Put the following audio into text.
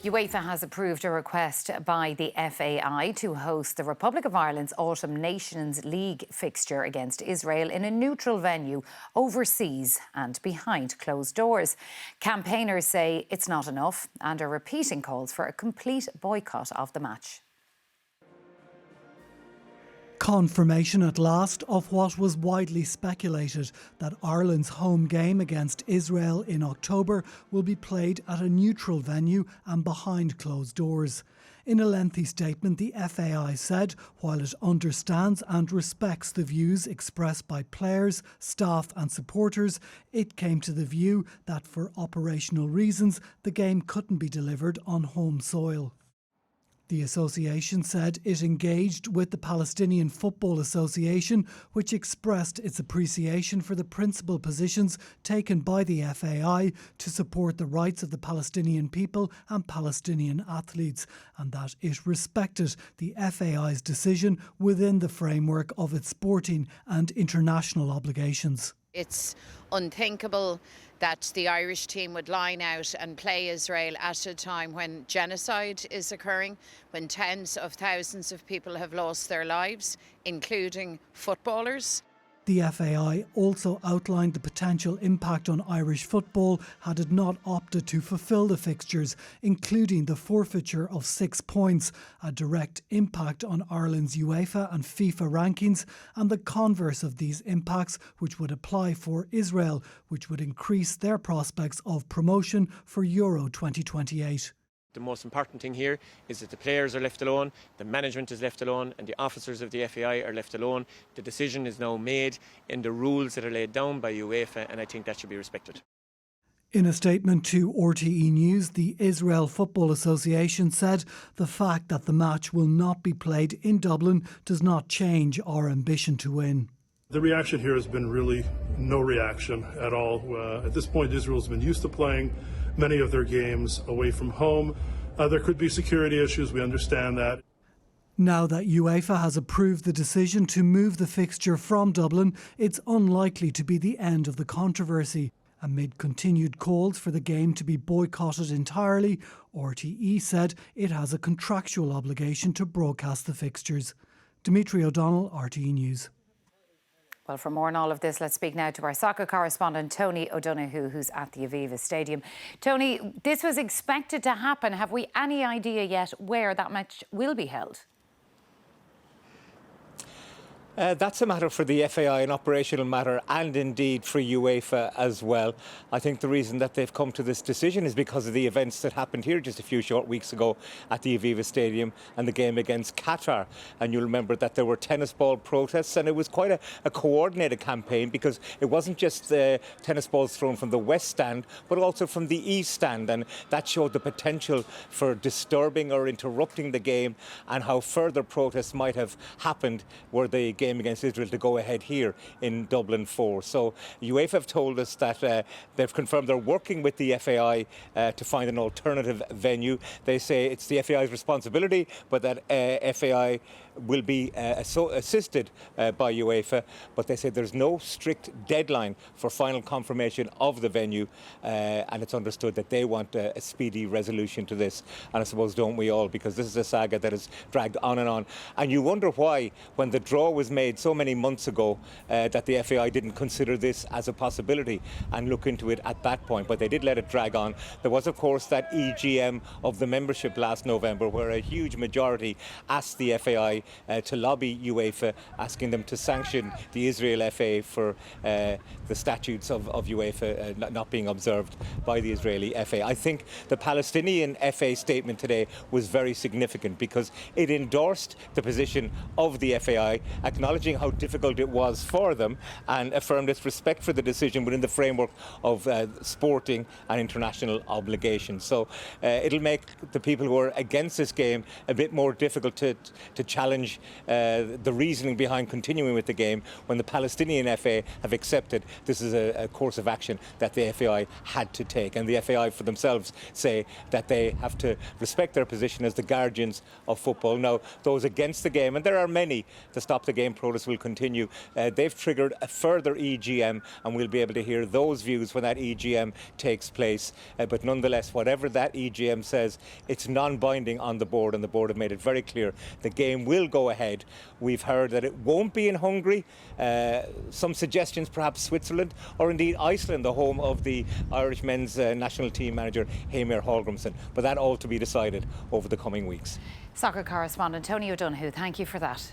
UEFA has approved a request by the FAI to host the Republic of Ireland's Autumn Nations League fixture against Israel in a neutral venue overseas and behind closed doors. Campaigners say it's not enough and are repeating calls for a complete boycott of the match. Confirmation at last of what was widely speculated, that Ireland's home game against Israel in October will be played at a neutral venue and behind closed doors. In a lengthy statement, the FAI said while it understands and respects the views expressed by players, staff and supporters, it came to the view that for operational reasons the game couldn't be delivered on home soil. The association said it engaged with the Palestinian Football Association, which expressed its appreciation for the principal positions taken by the FAI to support the rights of the Palestinian people and Palestinian athletes, and that it respected the FAI's decision within the framework of its sporting and international obligations. It's unthinkable that the Irish team would line out and play Israel at a time when genocide is occurring, when tens of thousands of people have lost their lives, including footballers. The FAI also outlined the potential impact on Irish football had it not opted to fulfil the fixtures, including the forfeiture of 6 points, a direct impact on Ireland's UEFA and FIFA rankings, and the converse of these impacts, which would apply for Israel, which would increase their prospects of promotion for Euro 2028. The most important thing here is that the players are left alone, the management is left alone, and the officers of the FAI are left alone. The decision is now made in the rules that are laid down by UEFA, and I think that should be respected. In a statement to RTE News, the Israel Football Association said the fact that the match will not be played in Dublin does not change our ambition to win. The reaction here has been really no reaction at all. At this point, Israel's been used to playing many of their games away from home. There could be security issues, we understand that. Now that UEFA has approved the decision to move the fixture from Dublin, it's unlikely to be the end of the controversy. Amid continued calls for the game to be boycotted entirely, RTE said it has a contractual obligation to broadcast the fixtures. Dimitri O'Donnell, RTE News. Well, for more on all of this, let's speak now to our soccer correspondent, Tony O'Donoghue, who's at the Aviva Stadium. Tony, this was expected to happen. Have we any idea yet where that match will be held? That's a matter for the FAI, an operational matter, and indeed for UEFA as well. I think the reason that they've come to this decision is because of the events that happened here just a few short weeks ago at the Aviva Stadium and the game against Qatar. And you'll remember that there were tennis ball protests, and it was quite a coordinated campaign, because it wasn't just tennis balls thrown from the west stand, but also from the east stand. And that showed the potential for disturbing or interrupting the game, and how further protests might have happened were the game against Israel to go ahead here in Dublin 4. So UEFA have told us that they've confirmed they're working with the FAI to find an alternative venue. They say it's the FAI's responsibility, but that FAI will be assisted by UEFA, but they say there's no strict deadline for final confirmation of the venue, and it's understood that they want a speedy resolution to this. And I suppose don't we all, because this is a saga that has dragged on. And you wonder why, when the draw was made so many months ago, that the FAI didn't consider this as a possibility and look into it at that point, but they did let it drag on. There was, of course, that EGM of the membership last November, where a huge majority asked the FAI to lobby UEFA, asking them to sanction the Israel FA for the statutes of UEFA not being observed by the Israeli FA. I think the Palestinian FA statement today was very significant, because it endorsed the position of the FAI, acknowledging how difficult it was for them, and affirmed its respect for the decision within the framework of sporting and international obligations. So it'll make the people who are against this game a bit more difficult to challenge the reasoning behind continuing with the game, when the Palestinian FA have accepted this is a course of action that the FAI had to take. And the FAI for themselves say that they have to respect their position as the guardians of football. Now, those against the game, and there are many, the Stop the Game protest will continue. They've triggered a further EGM, and we'll be able to hear those views when that EGM takes place. But nonetheless, whatever that EGM says, it's non-binding on the board, and the board have made it very clear the game will go ahead. We've heard that it won't be in Hungary. Some suggestions, perhaps Switzerland, or indeed Iceland, the home of the Irish men's national team manager, Heimir Hallgrímsson. But that all to be decided over the coming weeks. Soccer correspondent Tony O'Donoghue, thank you for that.